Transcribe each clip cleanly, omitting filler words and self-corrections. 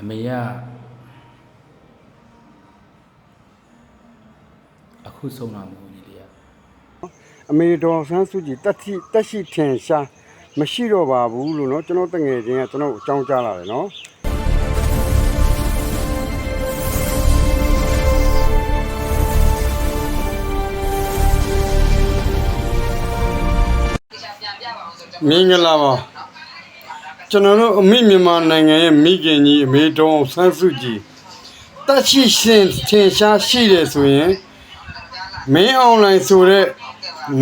အမေကအခုဆုံးတာမဟုတ်ညီလေးရအမေတော်ဆန်းစုကြည်တက်ရှိထင်ရှားမရှိတော့ပါဘူးလို့နော်ကျွန်တော်တငယ်ချင်းကကျွန်တော်အကြောင်းကြားလာတယ်နော်မင်္ဂလာပါကျွန်တော်တို့အမိမြန်မာနိုင်ငံရဲ့မိခင်ကြီးအမေတော်ဆန်းစုကြည်တက်ရှိရှင်ထင်ရှားရှိတယ်ဆိုရင်မင်းအွန်လိုင်းဆိုတဲ့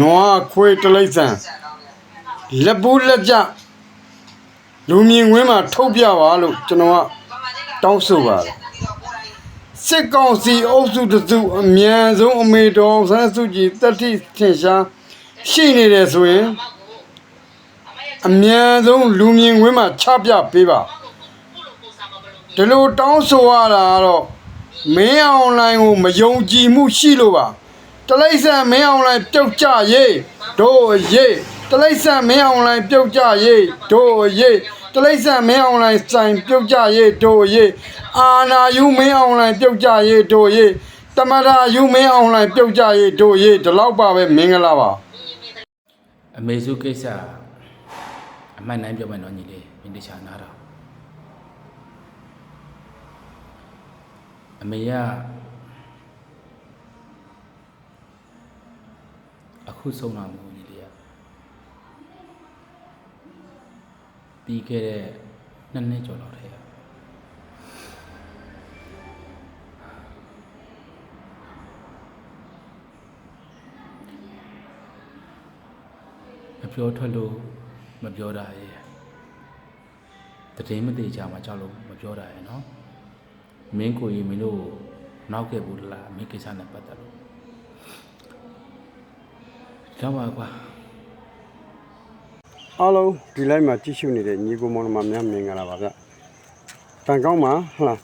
နွားခွေးတလိပ်ဆန်လက်ပူးလက်ကြလူမြင်ကွင်းမှာထုတ်ပြပါလို့ကျွန်တော်ကတောင်းဆိုပါတယ်စစ်ကောင်စီအုပ်စုတစုအမြန်ဆုံးအမေတော်ဆန်းစုကြည်တက်ထိထင်ရှားရှိနေတယ်ဆိုရင်အမြန်ဆုံးလူမြင်ကွင်းမှာချပြပေးပါဒီလိုတောင်းဆိုရတာကတော့မင်းအွန်လိုင်းကိုမယုံကြည်မှုရှိလို့ပါတလိပ်ဆန်မင်းအွန်လိုင်းပြုတ်ကြရေးတို့ရေးတလိပ်ဆန်မင်းအွန်လိုင်းပြုတ်ကြရေးတို့ရေးတလိပ်ဆန်မင်းအွန်လိုင်းဆိုင်ပြုတ်ကြရေးတို့ရေးအာနာယူမင်းအွန်လိုင်းပြုတ်ကြရေးတို့ရေးတမရယူမင်းအွန်လိုင်းပြုတ်ကြရေးတို့ရေးဒီလောက်ပါပဲမင်္ဂလာပါအမေစုကိစ္စအမှန်တိုင်းပြောမယ်နော်ညီလေးမင်းတခြားနားတော့အမေကအခုဆုံးတာမဟုတ်ညီလေးရပြီးခဲ့တဲ့2 နှစ်ကျော်လောက်တည်းမပြောထွက်လို့မပြောတာရဲ့တည်မသေးချာမှာကြောက်လို့မပြောတာရဲ့နော်မင်းကိုကြီးမင်းတို့နောက်ခဲ့ဘူးလားမင်းကိစ္စနဲ့ပတ်သက်လို့ကြောက်ပါကွာအားလုံးဒီလိုက်မှာကြည့်ရှုနေတဲ့ညီကိုမောင်နှမများမင်္ဂလာပါဗျတန်ကောင်းမှာဟလား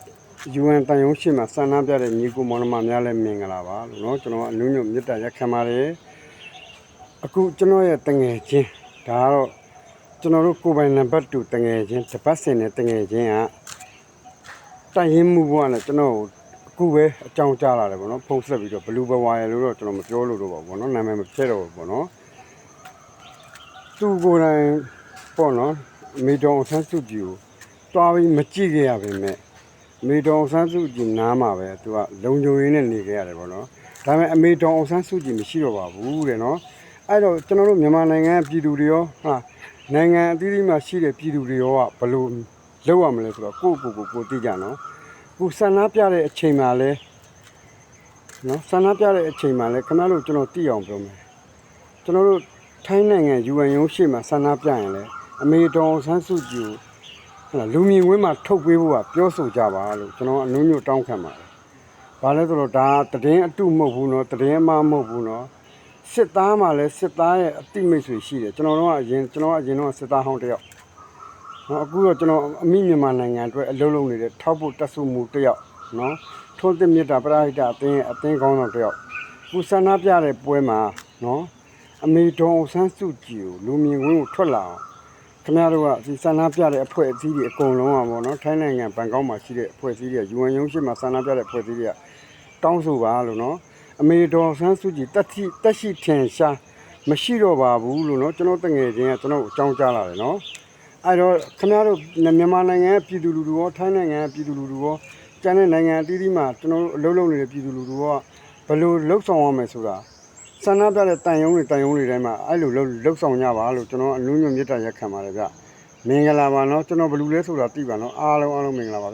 UN တန်ရုံးရှိမှာဆန္ဒပြတဲ့ညီကိုမောင်နှမများလည်းမင်္ဂလာပါလို့เนาะကျွန်တော်အနုညွတ်မြတ်တာရက်ခံပါတယ်အခုကျွန်တော်ရဲ့တငယ်ချင်းဒါကတော့ကျွန်တော်တို့ကိုယ်ပိုင်နံပါတ်2တငယ်ချင်းတပတ်စင်တဲ့တငယ်ချင်းကတိုင်ရင်မှုဘွားနဲ့ကျွန်တော်အခုပဲအကြောင်းကြားလာတယ်ပေါ့နော်ဖုန်းဆက်ပြီးတော့ဘလူးဘဝရလို့တော့ကျွန်တော်မပြောလို့တော့ပါဘူးပေါ့နော်နာမည်မဖြစ်တော့ဘူးပေါ့နော်သူကိုယ်တိုင်ပေါ့နော်မေတော်ဆန်းစုကြည်ကိုတွားပြီးမကြည့်ခဲ့ရပါပဲမေတော်ဆန်းစုကြည်နားမှာပဲသူကလုံခြုံရေးနဲ့နေခဲ့ရတယ်ပေါ့နော်ဒါပေမဲ့အမေတော်ဆန်းစုကြည်မရှိတော့ပါဘူးတဲ့နော်အဲ့တော့ကျွန်တော်တို့မြန်မာနိုင်ငံပြည်သူတွေရောဟာနိုင်ငံအသီးသီးမှာရှိတဲ့ပြည်သူတွေရောကဘယ်လိုလုပ်ရမလဲဆိုတော့ကိုသိကြနော်ကိုဆန္ဒပြတဲ့အချိန်မှာလဲနော်ဆန္ဒပြတဲ့အချိန်မှာလဲခင်ဗျားတို့ကျွန်တော်သိအောင်ပြောမယ်ကျွန်တော်တို့ထိုင်းနိုင်ငံ UN ရုံးရှိမှာဆန္ဒပြရင်လဲအမေတော်ဆန်းစုကြည်ကိုလူမြင်ကွင်းမှာထုတ်ပေးဖို့ကပြောဆိုကြပါလို့ကျွန်တော်အနုညွတ်တောင်းခံပါတယ်ဘာလဲဆိုတော့ဒါတည်င်းအတုမဟုတ်ဘူးနော်တည်င်းအမှားမဟုတ်ဘူးနော်စစ်သားမှာလဲစစ်သားရဲ့အတိမိတ်ဆွေရှိတယ်ကျွန်တော်တို့ကအရင်တော့စစ်သားဟောင်းတယောက်နော်အခုတော့ကျွန်တော်အမိမြန်မာနိုင်ငံအတွက်အလုံးလုံးနေတဲ့ထောက်ဖို့တက်ဆုမှုတယောက်နော်ထိုးသစ်မြတ်တာပရိဟိတအသင်းကောင်းဆောင်တယောက်ခုဆန္ဒပြတဲ့ပွဲမှာနော်အမေတော်ဆန်းစုကြည်ကိုလူမြင်ကွင်းကိုထွက်လာအောင်ခင်ဗျားတို့ကဒီဆန္ဒပြတဲ့အဖွဲ့အစည်းတွေအကုန်လုံးอ่ะဗောနော်ထိုင်းနိုင်ငံဘန်ကောက်မှာရှိတဲ့အဖွဲ့အစည်းတွေ UN ရုံးရှိမှာဆန္ဒပြတဲ့အဖွဲ့အစည်းတွေကတောင်းဆိုပါလို့နော်အမေတော်ဆန်းစုကြည်တက်ရှိထင်ရှားမရှိတော့ပါဘူးလို့နော်ကျွန်တော်တငယ်ချင်းကကျွန်တော်အကြောင်းကြားလာတယ်နော်အဲ့တော့ခင်ဗျားတို့မြန်မာနိုင်ငံရဲ့ပြည်သူလူထုရောထိုင်းနိုင်ငံရဲ့ပြည်သူလူထုရောကျန်တဲ့နိုင်ငံအသီးသီးမှာကျွန်တော်တို့အလုပ်လုပ်နေတဲ့ပြည်သူလူထုရောဘယ်လိုလှုပ်ဆောင်ရမလဲဆိုတာဆန္ဒပြတဲ့တန်ယုံတွေတိုင်းမှာအဲ့လိုလှုပ်ဆောင်ကြပါလို့ကျွန်တော်အနုညွတ်မြတ်တာရက်ခံပါတယ်ဗျမင်္ဂလာပါနော်ကျွန်တော်ဘယ်လိုလဲဆိုတာသိပါနော်အားလုံးမင်္ဂလာပါ